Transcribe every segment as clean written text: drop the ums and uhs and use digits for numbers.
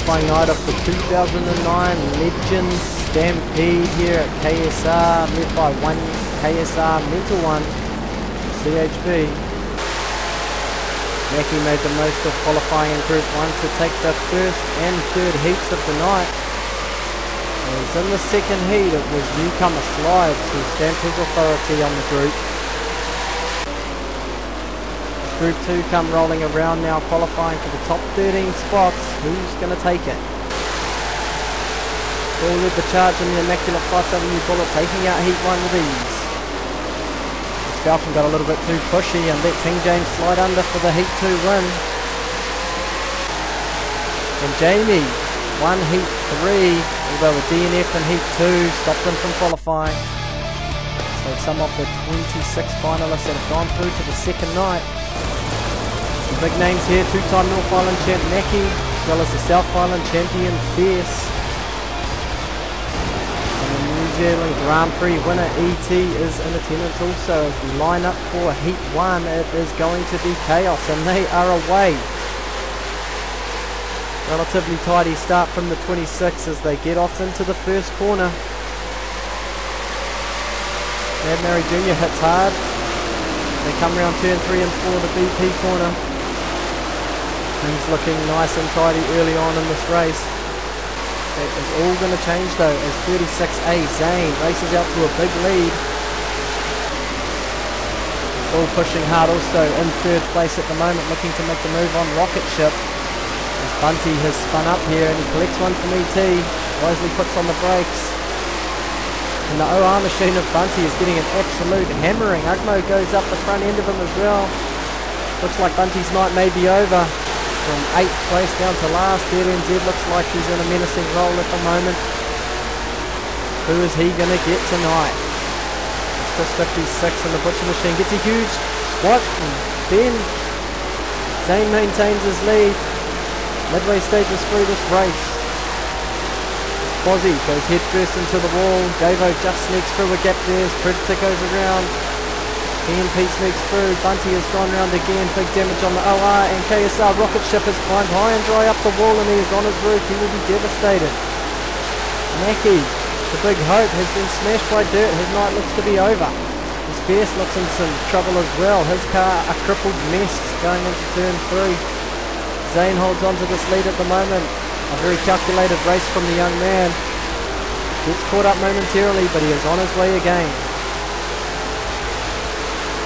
qualifying night of the 2009 Legends Stampede here at KSR, led by one KSR Mental One, CHB. Mackie made the most of qualifying in Group 1 to take the first and third heats of the night. As in the second heat, it was newcomer Slides who stamped his authority on the group. Group 2 come rolling around now, qualifying for the top 13 spots. Who's going to take it? All led the charge in the Immaculate 5W Bullet, taking out Heat 1 with ease. This Falcon got a little bit too pushy and let King James slide under for the Heat 2 win. And Jamie won Heat 3, although a DNF in Heat 2 stopped him from qualifying. So some of the 26 finalists that have gone through to the second night. Some big names here, two-time North Island champ Mackie, as well as the South Island champion Fierce. And the New Zealand Grand Prix winner ET is in attendance also. As we line up for Heat 1, it is going to be chaos, and they are away. Relatively tidy start from the 26 as they get off into the first corner. Mad Mary Jr. hits hard. They come around turn 3 and 4, the BP corner. Things looking nice and tidy early on in this race. That is all going to change though as 36A Zane races out to a big lead. All pushing hard also in third place at the moment, looking to make the move on Rocket Ship. As Bunty has spun up here and he collects one from ET. Wisely puts on the brakes. And the OR machine of Bunty is getting an absolute hammering. Ugmo goes up the front end of him as well. Looks like Bunty's night may be over. From 8th place down to last, DNZ looks like he's in a menacing role at the moment. Who is he going to get tonight? It's Chris 56 and the Butcher Machine gets a huge squat. And then Zane maintains his lead. Midway stages through this race. Bozzy goes head first into the wall. Davo just sneaks through a gap there as Predator goes around. EMP sneaks through. Bunty has gone round again. Big damage on the OR, and KSR Rocket Ship has climbed high and dry up the wall, and he is on his roof. He will be devastated. Mackie, the big hope, has been smashed by dirt. His night looks to be over. His Fierce looks in some trouble as well. His car a crippled mess going into turn 3. Zane holds on to this lead at the moment. A very calculated race from the young man. Gets caught up momentarily, but he is on his way again.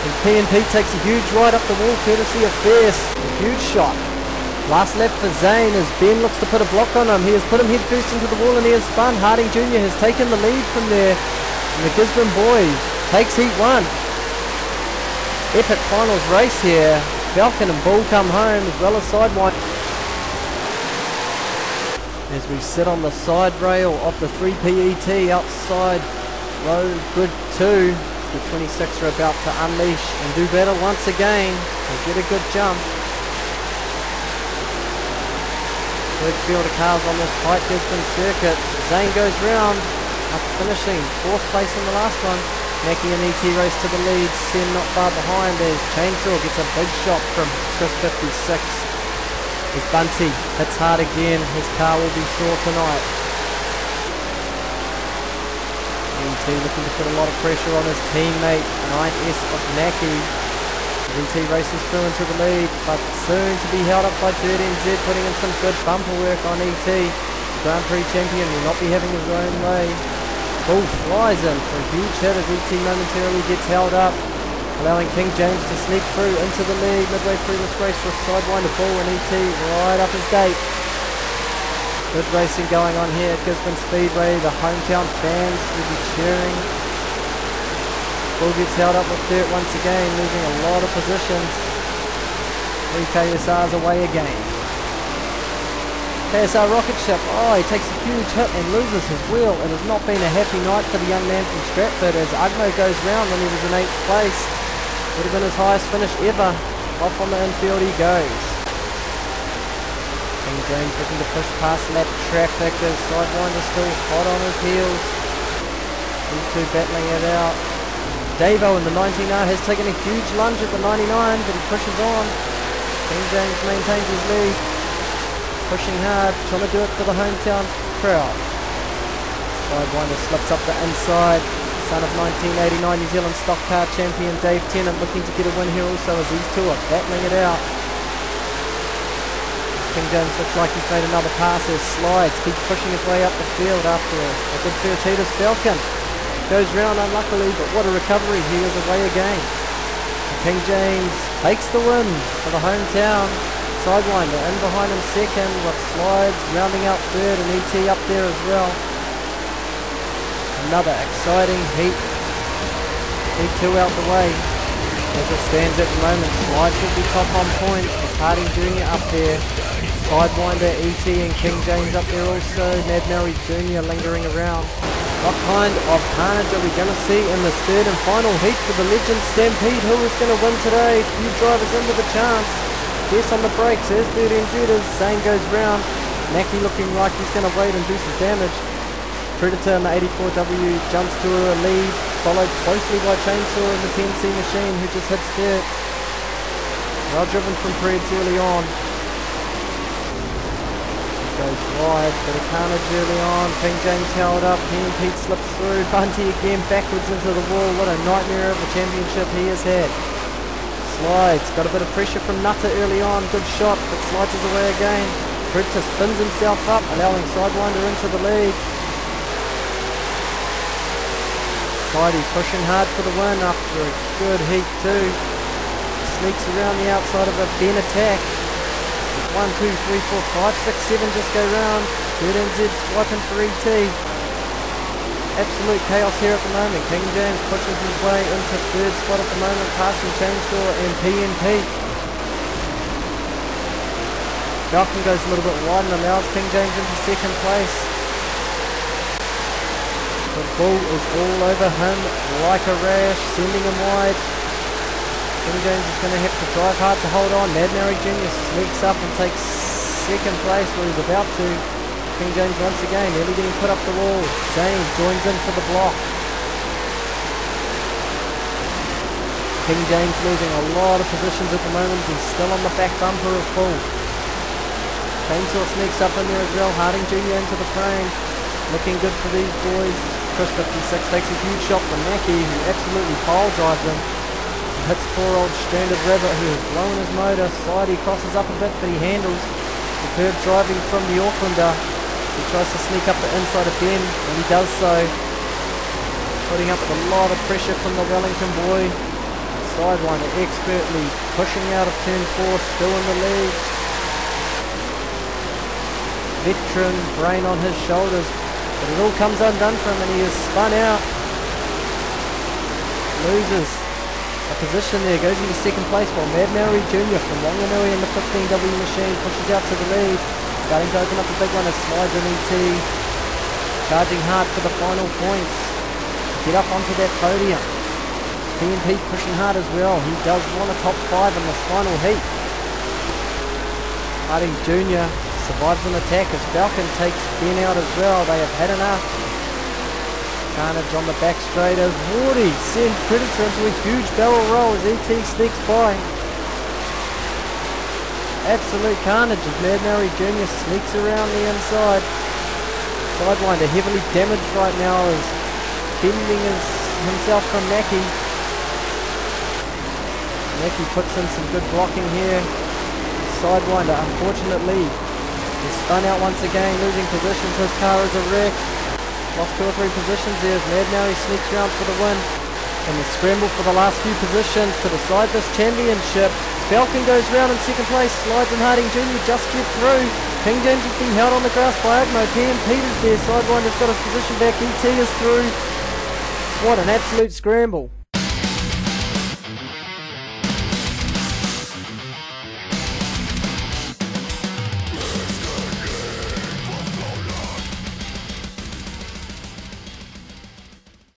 And PNP takes a huge ride up the wall courtesy of Fierce. A huge shot. Last lap for Zane as Ben looks to put a block on him. He has put him head first into the wall and he has spun. Harding Jr. has taken the lead from there. And the Gisborne boy takes Heat 1. Epic finals race here. Falcon and Bull come home as well as Sidewine. As we sit on the side rail of the 3PET outside road grid 2. The 26 are about to unleash and do better once again. They get a good jump. Big field of cars on this tight Gisborne circuit. Zane goes round, up finishing 4th place in the last one. Mackie and ET race to the lead, Sen not far behind as Chainsaw gets a big shot from Chris 56. As Bunty hits hard again, his car will be sore tonight. ET looking to put a lot of pressure on his teammate 9S of Mackie. ET races through into the lead, but soon to be held up by Dirt NZ, putting in some good bumper work on ET. The Grand Prix champion will not be having his own way. Bull flies in for a huge hit as ET momentarily gets held up, allowing King James to sneak through into the lead midway through this race with Sidewinder Bull and ET right up his gate. Good racing going on here at Gisborne Speedway. The hometown fans will be cheering. Bull gets held up with dirt once again, losing a lot of positions. 3 KSR's away again. KSR Rocket Ship, oh, he takes a huge hit and loses his wheel. It has not been a happy night for the young man from Stratford as Ugmo goes round when he was in 8th place. Would have been his highest finish ever. Off on the infield he goes. King James looking to push past lap traffic as Sidewinder still hot on his heels. These two battling it out. Davo in the 19R has taken a huge lunge at the 99, but he pushes on. King James maintains his lead. pushing hard, trying to do it for the hometown crowd. Sidewinder slips up the inside. Son of 1989 New Zealand stock car champion Dave Tennant looking to get a win here also as he's tour, battling it out. King James looks like he's made another pass as Slides keeps pushing his way up the field after a good first heat as Falcon goes round unluckily, but what a recovery, he is away again. King James takes the win for the hometown. Sidewinder in behind him second with Slides rounding out third and ET up there as well. Another exciting heat. Heat 2 out the way. As it stands at the moment, Slides will be top on points with Harding Jr. up there. Sidewinder, ET and King James up there also. Ned Murray Jr. lingering around. What kind of carnage are we going to see in this third and final heat for the Legends Stampede? Who is going to win today? Few drivers into the chance. Yes on the brakes as 13Zers. Same goes round. Mackie looking like he's going to wait and do some damage. Predator in the 84W jumps to a lead, followed closely by Chainsaw in the 10C machine who just hits dirt. Well driven from Preds early on. Goes wide, bit of carnage early on. King James held up, he and Pete slips through. Bunty again backwards into the wall. What a nightmare of a championship he has had. Slides, got a bit of pressure from Nutter early on. Good shot, but Slides is away again. Predator spins himself up, allowing Sidewinder into the lead. Sidey pushing hard for the win after a good heat 2. Sneaks around the outside of a Ben attack. 1, 2, 3, 4, 5, 6, 7 just go round. 13Z swiping for ET. Absolute chaos here at the moment. King James pushes his way into third spot at the moment, passing Chainsaw and PNP. Falcon goes a little bit wide and allows King James into second place. The bull is all over him like a rash, sending him wide. King James is going to have to drive hard to hold on. Ned Murray Jr. sneaks up and takes second place where he's about to. King James once again nearly getting put up the wall. James joins in for the block. King James losing a lot of positions at the moment. He's still on the back bumper of Bull. Chainsaw sneaks up in there as well. Harding Jr. into the frame. Looking good for these boys. Chris 56 takes a huge shot from Mackie, who absolutely pile drives him. Hits poor old stranded Rabbit, who has blown his motor. Sidey crosses up a bit, but he handles. Superb driving from the Aucklander. He tries to sneak up the inside of Ben, and he does so. Putting up with a lot of pressure from the Wellington boy. Sidewinder expertly pushing out of turn 4, still in the lead. Veteran brain on his shoulders. But it all comes undone for him and he is spun out. Loses a position there, goes into second place while Mad Murray Jr. from Wanganui in the 15W machine pushes out to the lead. Starting to open up a big one as Slides and ET. Charging hard for the final points. Get up onto that podium. PNP pushing hard as well. He does want a top 5 in this final heat. Harding Jr. survives an attack as Falcon takes Ben out as well. They have had enough. Carnage on the back straight as Wardy sends Predator into a huge barrel roll as ET sneaks by. Absolute carnage as Mad Murray Jr. sneaks around the inside. Sidewinder heavily damaged right now as bending himself from Mackie. Mackie puts in some good blocking here. Sidewinder unfortunately is spun out once again, losing positions. His car is a wreck. Lost 2 or 3 positions there as Mad Murray sneaks around for the win. And the scramble for the last few positions to decide this championship. Falcon goes round in second place. Slides and Harding Jr. just get through. King James has been held on the grass by Agmo. PM Peters there. Sidewinder's got his position back. ET is through. What an absolute scramble.